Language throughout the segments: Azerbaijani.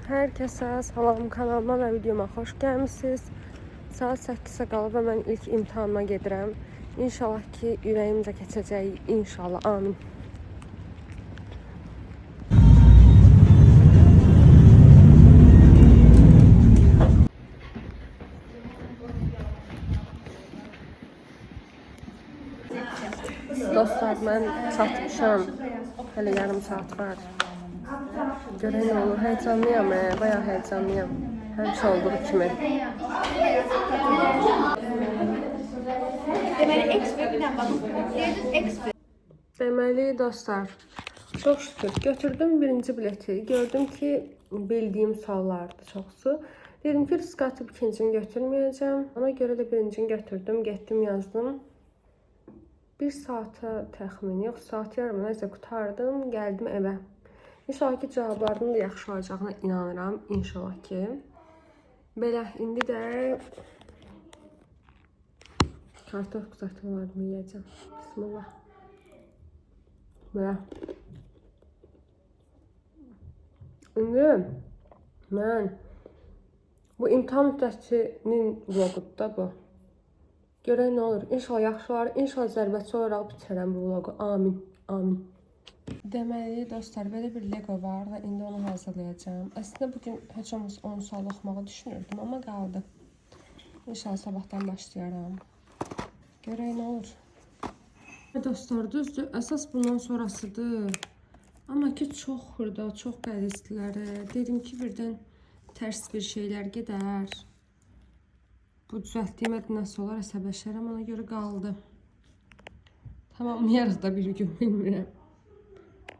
Herkese salam, kanalıma ve videoma hoş gəlmisiniz. Saat 8'e qalıb və mən ilk imtahanıma gedirəm. İnşallah ki, ürəyimcə keçəcək. İnşallah, amin. Dostlar, mən çatmışam. Hələ yarım saat var. Görən nə olur, heyecanlıyam, bayağı heyecanlıyam. Həmişə olduğu kimi. Deməli dostlar, çox şükür götürdüm birinci bileti. Gördüm ki, bildiyim suallardı çoxsu. Dedim ki, risk atıb ikincini götürməyəcəm. Ona görə də birincini götürdüm, getdim yazdım. Bir saata təxmini, yox saat yarım nəsə qutardım, gəldim evə. İnşallah ki, cavablarının da yaxşı olacağına inanıram, inşallah ki. Belə, indi də kartof qızartmalarımı yiyəcəm. Bismillah. Belə. İndi mən bu imtahan müddətinin vlogudur da bu. Görək nə olur. İnşallah yaxşı olar. İnşallah zərbəçi olaraq bitirərəm bu vlogu. Amin. Amin. Deməli dostlar, belə bir Lego var və indi onu hazırlayacağım. Əslində bugün heç olmasa 10 sual oxumağı düşünürdüm, amma qaldı. İnşallah sabahdan başlayaram. Görək nə olur. Dostlar, düzdür, əsas bundan sonrasıdır. Amma ki, çox xırda, çox qərizləri. Dedim ki, birdən tərs bir şeylər gedər. Bu düzəltdiyim nəsə olar, əsəbləşərəm, ona görə qaldı. Tamamlayarıq da bir gün, bilmirəm.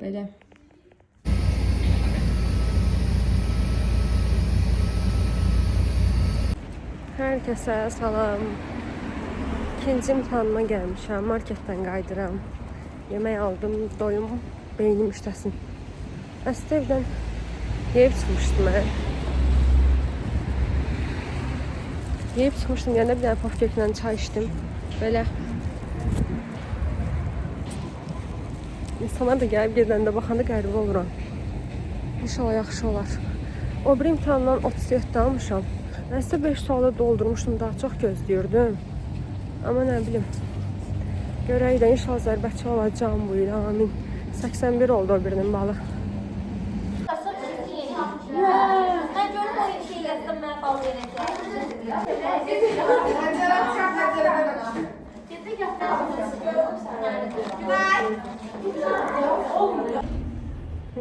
Belə. Herkese salam. İkinci imtahanıma gəlmişəm. Marketdən qayıdıram. Yemək aldım, doyum, beynim işləsin. Əslində evdən yeyib çıxmışdım mən. Yeyib çıxmışdım, yəni bir dənə pofkeklə çay içdim. Belə. İnsanlar da gəlib gedəndə baxanda qəribə oluram. İnşallah yaxşı olar. O bir imtahandan 37 almışam. Əslində 5 sualı doldurmuşdum, daha çox gözləyirdim. Amma nə bilim. Görək də inşallah zərbəçi olacağım bu il, amin. 81 oldu o birinin balı. Ben görüm o işi yazdım, ben bal vereceğim.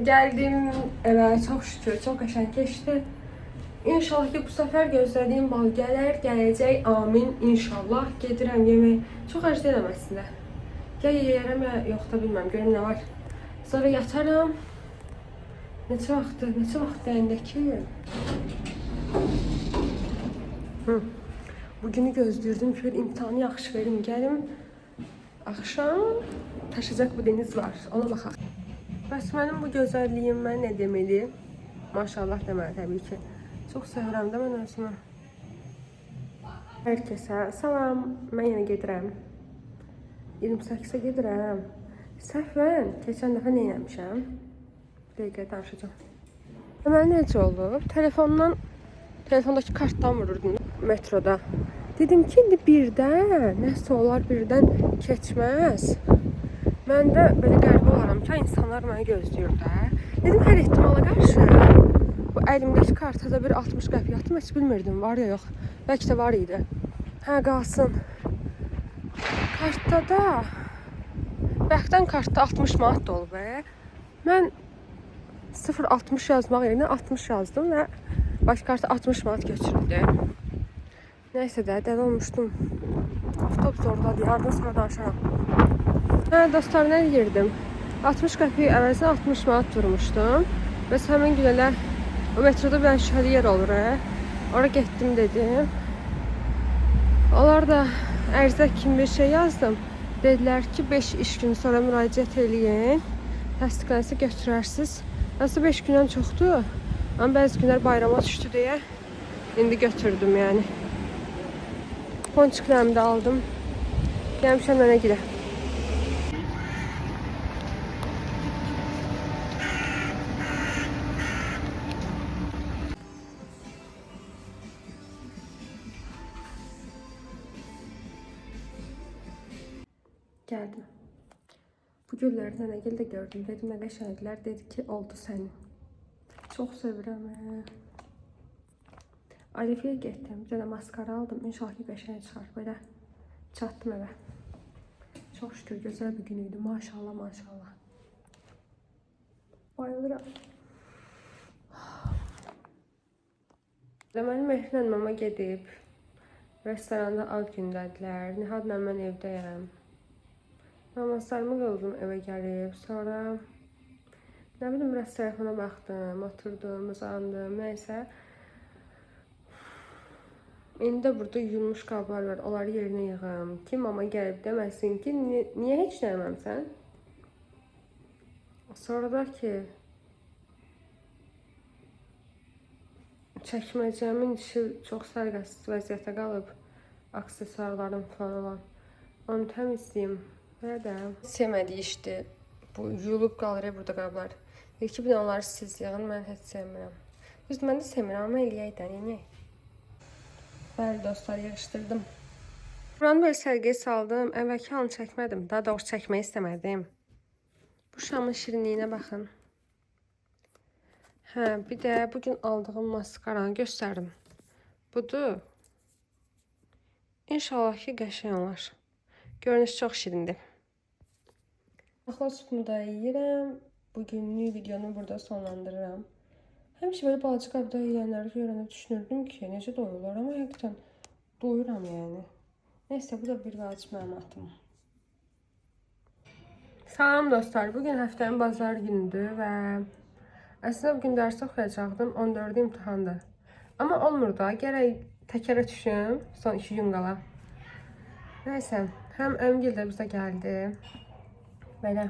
Geldim eve, çok şükür, çok qəşəng keçdi. İnşallah ki, bu sefer gözlədiyim bal gələcək, amin, inşallah. Gedirəm yemək, çox acıyam əslində. Ya yeyərəm, ya yox da bilməm, görüm nə var. Sonra yatarım. Neçə vaxt deyəndə ki? Bugünü gözləyirdim ki, imtahanı yaxşı verim, gəlim. Axşam taşacaq bu deniz var, ona baxaq. Bəs mənim bu gözəlliyim mən nə deməli? Maşallah deməli təbii ki. Çox sevirəm də mən özümü. Herkese salam, mən yenə gedirəm. 28'e gedirəm. Səhvən, keçən dəfə nə eləmişəm? Bir dəqiqə danışacağım. Mən necə olub? Telefondakı kartdan vururdum metroda. Dedim ki, indi birdən, nəsə olar birdən keçməz. Mən də belə qəribə olaram ki, insanlar məni gözləyir də. Dedim, hər ehtimala qarşı bu əlimdəki kartada bir 60 qəpik atdım, heç bilmirdim, var ya yox. Bəlkə də var idi. Hə, qalsın. Kartda da, bəlkdən kartda 60 manat da olub. Mən 0.60 yazmaq yerinə 60 yazdım və başqa kartda 60 manat götürüldü. Nəysə də, dəli olmuşdum. Avtobus oradadır, yardım sonra danışaram. Hə, dostlar, nə deyirdim? 60 qəpik əvəzinə 60 manat vurmuşdum. Və həmin günələr o metroda bir şəhəli yer olur. Oraya getdim dedim. Onlar da ərzə kimi bir şey yazdım. Dedilər ki, 5 iş günü sonra müraciət eləyin. Təsdiqlənsə götürərsiniz. Aslında 5 gündən çoxdur. Amma bəzi günlər bayrama düşdü deyə indi götürdüm yəni. Ponçiklərimi də aldım. Gəlmişəm mənə gilə. gəldim. Bu gülləri nənəgil də gördüm. Dedim nə qəşəngdilər. Dedi ki, oldu sənin. Çox sevirəm. Alifiyə getdim. Bir dənə maskara aldım. İnşallah ki, qəşəng çıxar. Belə çatdım evə. Çox şükür gözəl bir gün idi. Maşallah, maşallah. Bayılıram. Mənim Mehrinlə mama gedib. Restoranda ad gündədilər. Nihadla mən evdəyəm. Namaslarımı qıldım, evə gəlib. Sonra nə bilim, biraz telefona baxdım, oturdum, uzandım, nəysə. İndi də burada yuyulmuş qablar var, onları yerinə yığım. Ki, mama gəlib deməsin ki, niyə heç nə eləməmsən? Sonra da ki, çəkməcəmin içi çox sərgəsiz vəziyyətə qalıb, aksesuarlarım falan olan. Onu təmizləyim. Belə də sevmədiyi işdir. Bu yuyulub qalır burada qablar. Deyir ki, bir də onları siz yığın, mən heç sevmirəm. Düz mən də sevmirəm, amma eləyək də, neyək? Bəli dostlar, yığışdırdım. Buranı böyle sərgiyə saldım. Əvvəlki halını çəkmədim. Daha doğrusu çəkmək istəmədim. Bu şamın şirinliyinə baxın. Hə, bir də bugün aldığım maskaranı göstərdim. Budur. İnşallah ki, qəşəng olar. Görünüş çox şirindir. Axla sütümü da yiyirəm. Bugünlük videonu burada sonlandırıram. Həmişə belə balaca qabda yiyənləri görəndə düşünürdüm ki, necə doyurlar, amma həqiqətən doyuram yəni. Neysə, bu da bir vacib məlumatım. Salam dostlar, bugün həftənin bazar günüdür və əslində bugün dərs oxuyacaqdım, 14 imtahandır. Amma olmur da, gərək təkərə düşüm, son 2 gün qala. Neysə, həm əmgil də bizə gəldi. Belə.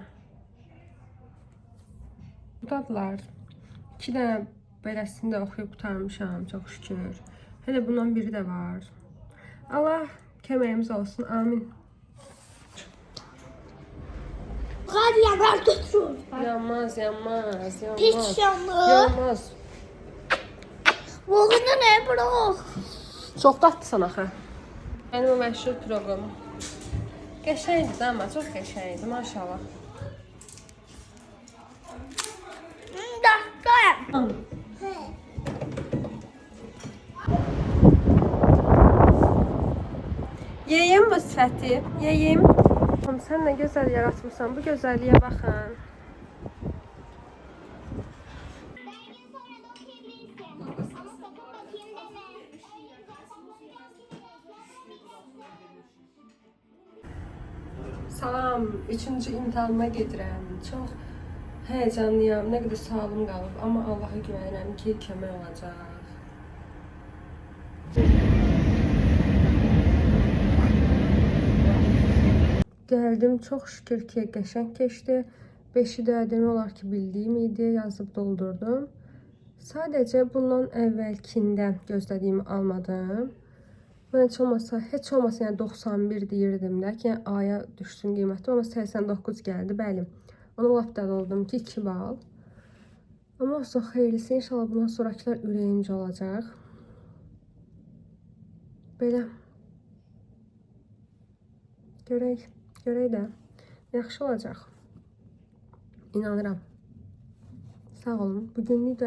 Buradadılar. 2 dənə beləsini də oxuyub qutarmışam, çox şükür. Hələ bundan biri də var. Allah köməyimiz olsun, amin. Hadi yanar götürür. Yanmaz, yanmaz, yanmaz. Pis yanır. Yanmaz. Boğunu ne bırak? Çox dadlısan axı. Mənim o məşhur piroqum. Qəşəngdir amma çox qəşəngdir, maşallah. Dakika. Yeyim bu sifəti, yeyim. Sən nə gözəl yaratmışsan, bu gözəlliyə baxın. Salam, 3-cü imtahanıma gedirəm. Çox həyəcanlıyam, nə qədər sualım qalıb, amma Allaha güvənirəm ki, kömək olacaq. Gəldim, çox şükür ki, qəşəng keçdi. 5-i də demək olar ki, bildiyim idi, yazıb doldurdum. Sadəcə bundan əvvəlkində gözlədiyimi almadım. Mən heç olmasa yəni 91 deyirdim də ki, yəni aya düşsün qiymətim, amma 89 gəldi, bəli. Ona lap dəli oldum ki, 2 bal. Amma olsun, xeyirlisi, inşallah bundan sonrakılar ürəyimcə olacaq. Belə. Görək də. Yaxşı olacaq. İnanıram. Sağ olun. Bugünlük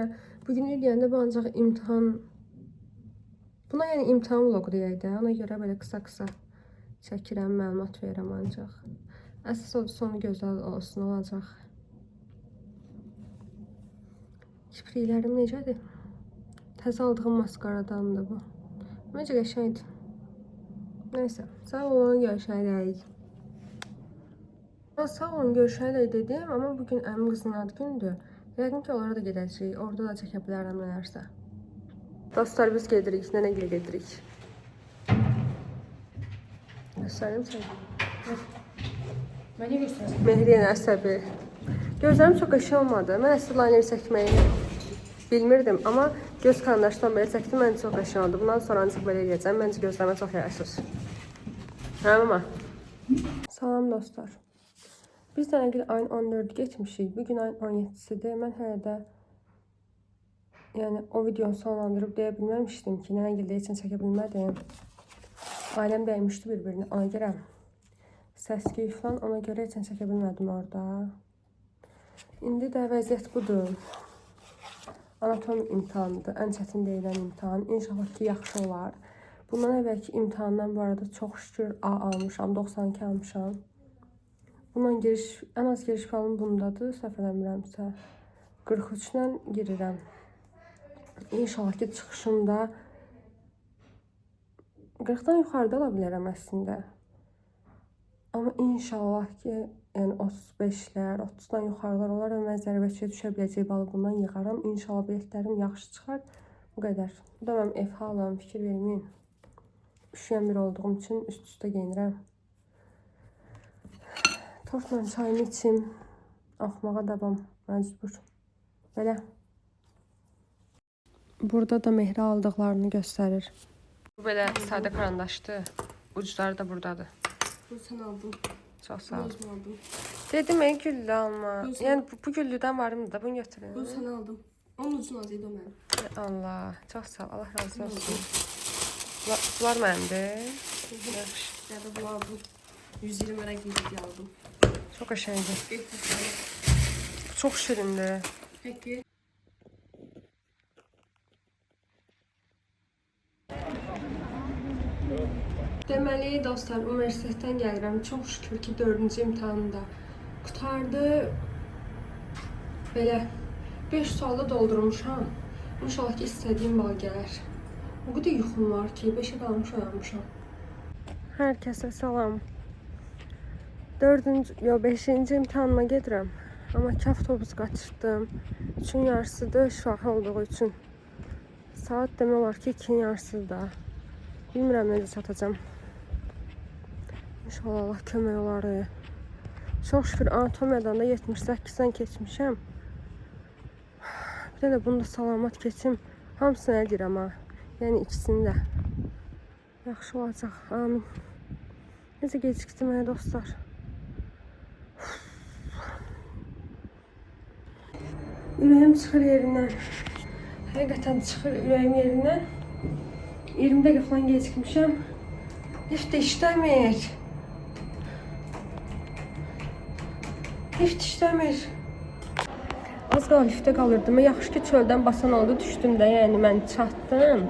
deyəndə bu ancaq imtahan. Buna yəni imtahan vlogu deyək də. Ona görə belə qısa-qısa çəkirəm, məlumat verirəm ancaq. Əsas odur, sonu gözəl olsun, olacaq. Kipriklərim necədir? Təzə aldığım maskaradandır bu. Necə qəşəngdir. Neysə, sağ olun, görüşərək. Sağ olun, görüşərək dedim, amma bugün əmin qızın ad gündür. Yəqin ki, onlara da gedəcəyik. Orada da çəkə bilərəm nələrsə. Dostlar, biz gedirik, nənəgilə gedirik. Göstərim sənə. Mənə göstərsin. Mehriyə əsəbi. Gözlərim çox qəşəng olmadı. Mən əsl layner çəkməyi bilmirdim, amma göz karandaşdan belə çəkdim, məncə çox qəşəng oldu. Bundan sonra ancaq belə eləyəcəm. Məncə gözlərimə çox yaraşır. Hə, mama? Salam dostlar. Biz nənəgilə ayın 14 geçmişik. Bugün ayın 17-sidir. Mən hələ də yəni o videonu sonlandırıb deyə bilməmişdim ki, nənəgildə heç çəkə bilmədim. Ailəm dəymişdi bir-birini, ona görə səs-küy falan, ona görə heç çəkə bilmədim orada. İndi də vəziyyət budur. Anatomi imtahanıdır, ən çətin deyilən imtahan. İnşallah ki, yaxşı olar. Bundan əvvəlki imtahandan bu arada çox şükür A almışam, 92 almışam. Bundan ən az giriş balım bundadır, səhv eləmirəmsə. 43-lə girirəm. İnşallah ki, çıxışımda 40-dan yuxarıda ola bilərəm əslində. Amma inşallah ki, yəni 35-lər, 30-dan yuxarılar olar və mən zərbəçiyə düşə biləcək balı bundan yığaram. İnşallah biletlərim yaxşı çıxar. Bu qədər. Bu da mənim ev halım, fikir verməyin. Üşüyən biri olduğum üçün üst-üstə geyinirəm. Tortla çayımı içim. Axmağa davam. Məcbur. Belə. Burada da Mehri aldıqlarını göstərir. Bu belə sadə karandaşdır. Ucları da buradadır. Bunu sən aldın. Çox sağ ol. Özüm aldım. Dedim güllü alma. Yəni bu güllüdən varım da bunu götürün. Bunu sən aldın. Onun ucunu az idi o mənim. Allah, çox sağ ol. Allah razı olsun. Bunlar mənimdir. Yaxşı. Ya da bunu aldım. 120 mənə giydik aldım. Çox qəşəngdir. Getdik. Çox şirindir. Peki. Deməli, dostlar, universitetdən gəlirəm. Çox şükür ki, 4-cü imtahanımda qutardı. Belə 5 sualı doldurmuşam. İnşallah ki, istədiyim bal gələr. O qədər yuxum var ki, 5-ə qalmış oyanmışam. Hər kəsə salam. 5-ci imtahanıma gedirəm. Amma 2 avtobus qaçırtdım. 3-ün yarısıdır, şifahi olduğu üçün. Saat demək olar ki, 2-nin yarısıdır da. Bilmirəm necə çatacam. İnşallah Allah kömək olar. Çox şükür anatomiyadan da 78-dən keçmişəm. Bir də bunu da salamat keçim. Hamısını edirəm ha. Yəni ikisini də. Yaxşı olacaq. Amin. Necə gecikdim dostlar. Ürəyim çıxır yerindən. Həqiqətən çıxır ürəyim yerindən. 20 dəqiqə falan gecikmişəm. Lift də işləmir. Lift işləmir. Az qala liftə qalırdım. Yaxşı ki, çöldən basan oldu, düşdüm də. Yəni mən çatdım.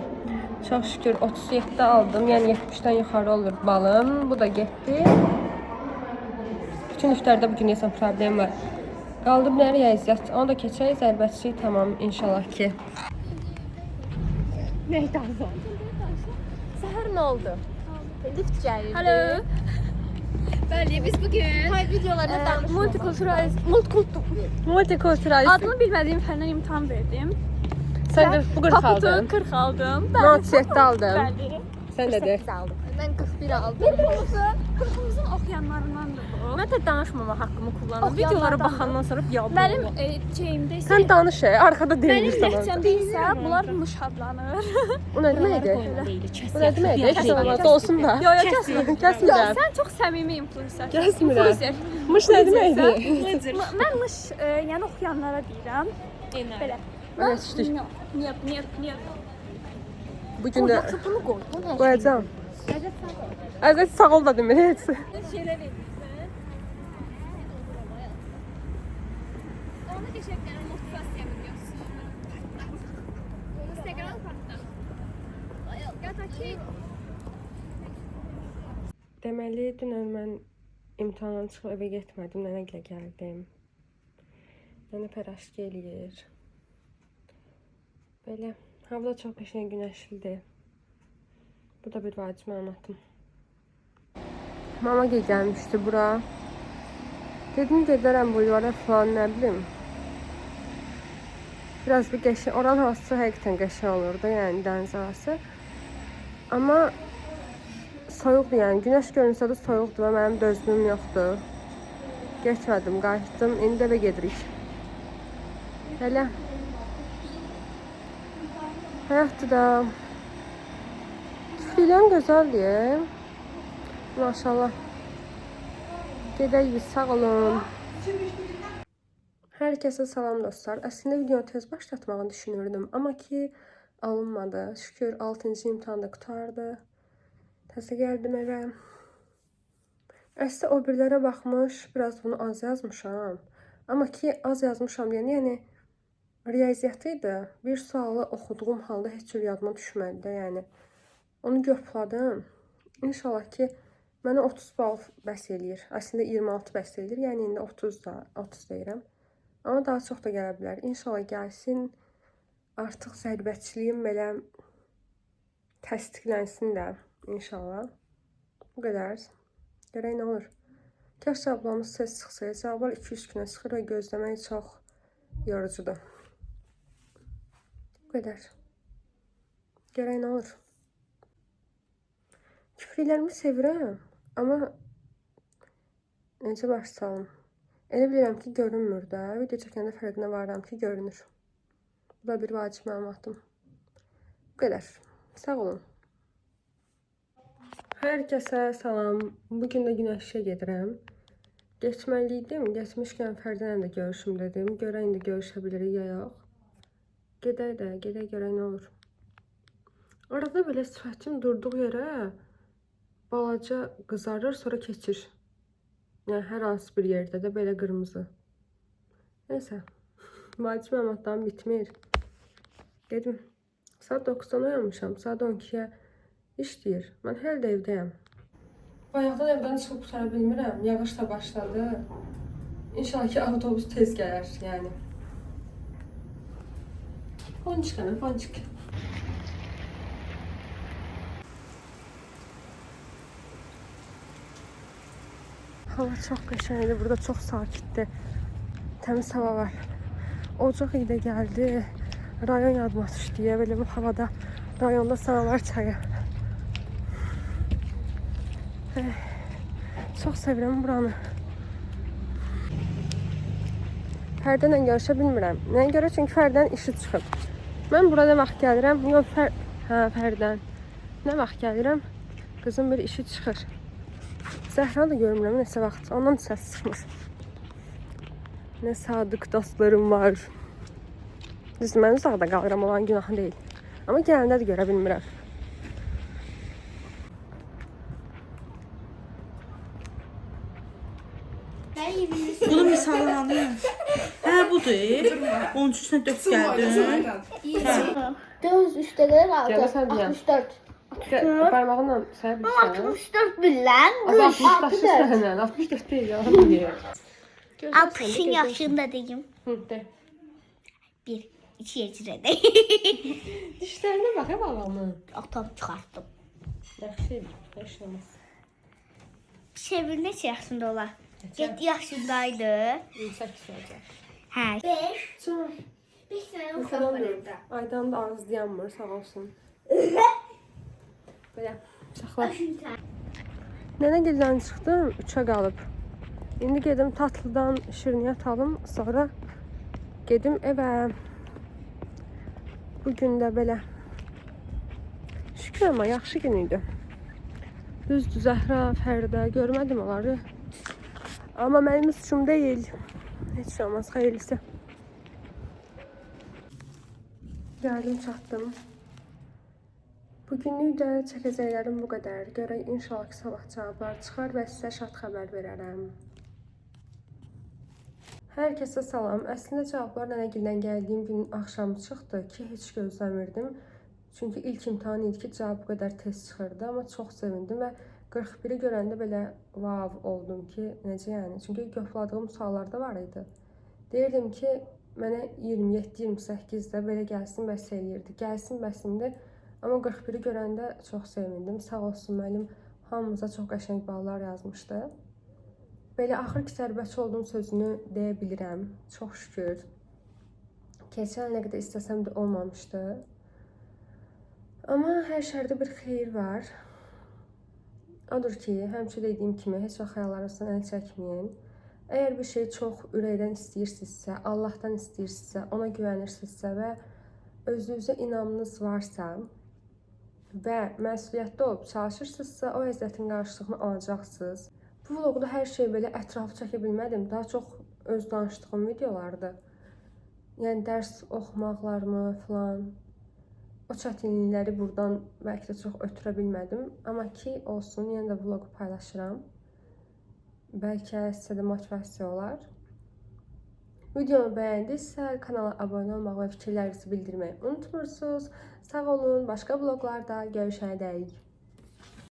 Çox şükür 37 aldım. Yəni 70-dən yuxarı olur balım. Bu da getdi. Bütün liftlərdə bugün deyəsən problem var. Qaldı bir riyaziyyat. Onu da keçək, zərbəçilik tamam inşallah ki. Meydan oldu. Səhər nə oldu? Lift gəlirdi. Alo. Bəli, biz bugün Videolarda danışmıyoruz. Multikulturalist. adını bilmədiyim fəndən imtahan verdim. Sən də bu 40 Kaputu aldın. 40 aldım. Not 7 aldın. Bəli. Sən də de. aldım. Mən 41 aldım. Qrupumuzun oxuyanlarındandır bu. Mən də danışmama haqqımı kullanıram. Oxuyanlardan Videolara da. baxandan sonra yaldım. Mənim şeyimdə isə Sən danış, arkada mənim deyirsən. ləhcəmdə isə bunlar mış adlanır. O nə deməkdir? Bu nə deməkdir? Heç olsun da. Yo, kəsmir. Kəsmirəm. Sən çox səmimi influencer. Kəsmirəm. Influencer. Mış nə deməkdir? Mən mış, yəni oxuyanlara deyirəm. Belə. Mən yetişdik. Niyə? Bugün də Bunu qoy. Bu nə? qoyacağam. Əzət sağ ol da demir heç. Şeylər edirsən. Ona təşəkkür motivasiya videosu. Instagram partda. Qataki. Deməli, dünən mən imtahandan çıxıb evə getmədim, nənə ilə gəldim. Nənə pərəşki eləyir. Belə, hava da çox qəşəng günəşlidir. Bu da bir vacib məlumatım. Mama gəlmişdi bura. Dedim gedərəm bulvara falan, nə bilim. Biraz bir qəşəng, oranın havası həqiqətən qəşəng olur da, yəni dəniz havası. Amma soyuqdur, yəni günəş görünsə də soyuqdur və mənim dözümüm yoxdur. Getmədim, qayıtdım, indi evə gedirik. Hələ. Həyatdır da. Filəm gözəldir. Maşallah. Gedək biz, sağ olun. Hər kəsə salam dostlar. Əslində videonu tez başlatmağı düşünürdüm. Amma ki, alınmadı. Şükür 6-cı imtahanda qutardı. Təzə gəldim evə. Əslində o birlərə baxmış, biraz bunu az yazmışam. Amma ki az yazmışam deyəndə, yəni riyaziyyat idi. Bir sualı oxuduğum halda heç cür yadıma düşmədi də, yəni. Onu yoxladım. İnşallah ki mənə 30 bal bəs eləyir. Əslində 26 bəs eləyir. Yəni indi 30 deyirəm. Amma daha çox da gələ bilər. İnşallah gəlsin. Artıq zərbəçiliyim belə təsdiqlənsin də inşallah. Bu qədər. Görək nə olur. Kaş cavablarımız tez çıxsa. Cavablar 2-3 günə çıxır və gözləmək çox yorucudur. Bu qədər. Görək nə olur. Küfrlərimi sevirəm, amma necə başlayalım? Elə bilirəm ki, görünmür də. Video çəkəndə fərqinə varıram ki, görünür. Bu da bir vacib məlumatım. Bu qədər. Sağ olun. Hər kəsə salam. Bugün də Günəşə gedirəm. Geçməliydim. Geçmişkən Fərdənlə də görüşüm dedim. Görək indi görüşə bilirik ya yox. Gedək də, gedək görək nə olur. Arada belə sifətim durduğu yerə balaca qızarır, sonra keçir. Yəni hər hansı bir yerdə də belə qırmızı. Neysə. Vacib məlumatlarım bitmir. Dedim. Saat 9-dan uyanmışam. Saat 12-yə işləyir. Mən hələ də evdəyəm. Bayaqdan evdən çıxıb qutara bilmirəm. Yağış da başladı. İnşallah ki avtobus tez gələr, yəni. Ponçik ana, ponçik. Hava çox qəşəngdir. Burada çox sakitdir. Təmiz hava var. Ocaq iyi də gəldi. Rayon yadıma düşdü. Belə bu havada rayonda Sanavar çayı. Çox sevirəm buranı. Fərdənlə görüşə bilmirəm. Nəyə görə? Çünki Fərdən işi çıxıb. Mən burada nə vaxt gəlirəm? Yox, Fərdən. Nə vaxt gəlirəm? Qızım bir işi çıxır. Zəhra da görmürəm neçə vaxt. Ondan səs çıxmır. Nə sadık dostlarım var. Düz mən uzaqda qalıram, olan günahı deyil. Amma gələndə də görə bilmirəm. Bunun misalını. Hə, budur. Onun üstünə dök gəldin. 4 qədər Gələsən deyəm. 64. Parmağınla sayıb bilsən. 64 bilən. 60 sənən, 64 deyil, yalan deyir. 60 yaşında deyim. De. 1, 2 yetirədə. Dişlərinə bax, balamın. Atam çıxartdım. Yaxşı, heç olmaz. Çevir neçə yaşında olar? 7 yaşındaydı. 28 olacaq. Hə. 5. Çox. 5 sənə Yuxudan da. Aydan da ağız dayanmır, sağ olsun. Belə, saxla. Nənə gildən çıxdım, 3-ə qalıb. İndi gedim tatlıdan şirniyyat alım, sonra gedim evə. Bugün də belə. Şükür amma yaxşı gün idi. Düzdür, Zəhra, Fəridə görmədim onları. Amma mənim suçum deyil. Heç şey olmaz, xeyirlisi. Gəldim, çatdım. Bugünlük də çəkəcəklərim bu qədər. Görək inşallah ki sabah cavablar çıxar və sizə şad xəbər verərəm. Hər kəsə salam. Əslində cavablar nənəgildən gəldiyim gün axşam çıxdı ki, heç gözləmirdim. Çünki ilk imtahan idi ki, cavab bu qədər tez çıxırdı, amma çox sevindim və 41-i görəndə belə vav oldum ki, necə yəni? Çünki yoxladığım suallarda var idi. Deyirdim ki, mənə 27-28-də belə gəlsin bəs eləyirdi. Gəlsin bəsimdir. Amma 41-i görəndə çox sevindim. Sağ olsun müəllim hamımıza çox qəşəng ballar yazmışdı. Belə axır ki, sərbəçi olduğum sözünü deyə bilirəm. Çox şükür. Keçən nə qədər istəsəm də olmamışdı. Amma hər şərdə bir xeyir var. Odur ki, həmişə dediyim kimi, heç vaxt xəyallarınızdan əl çəkməyin. Əgər bir şey çox ürəkdən istəyirsinizsə, Allahdan istəyirsinizsə, ona güvənirsinizsə və özünüzə inamınız varsa və məsuliyyətli olub çalışırsınızsa, o əziyyətin qarşılığını alacaqsınız. Bu vlogda hər şey belə ətrafı çəkə bilmədim. Daha çox öz danışdığım videolardır. Yəni dərs oxumaqlarımı falan, o çətinlikləri buradan bəlkə də çox ötürə bilmədim. Amma ki, olsun, yenə də vlogu paylaşıram. Bəlkə sizə də motivasiya olar. Videomu bəyəndinizsə kanala abunə olmağı və fikirlərinizi bildirməyi unutmursunuz. Sağ olun, başqa vloqlarda görüşənədək.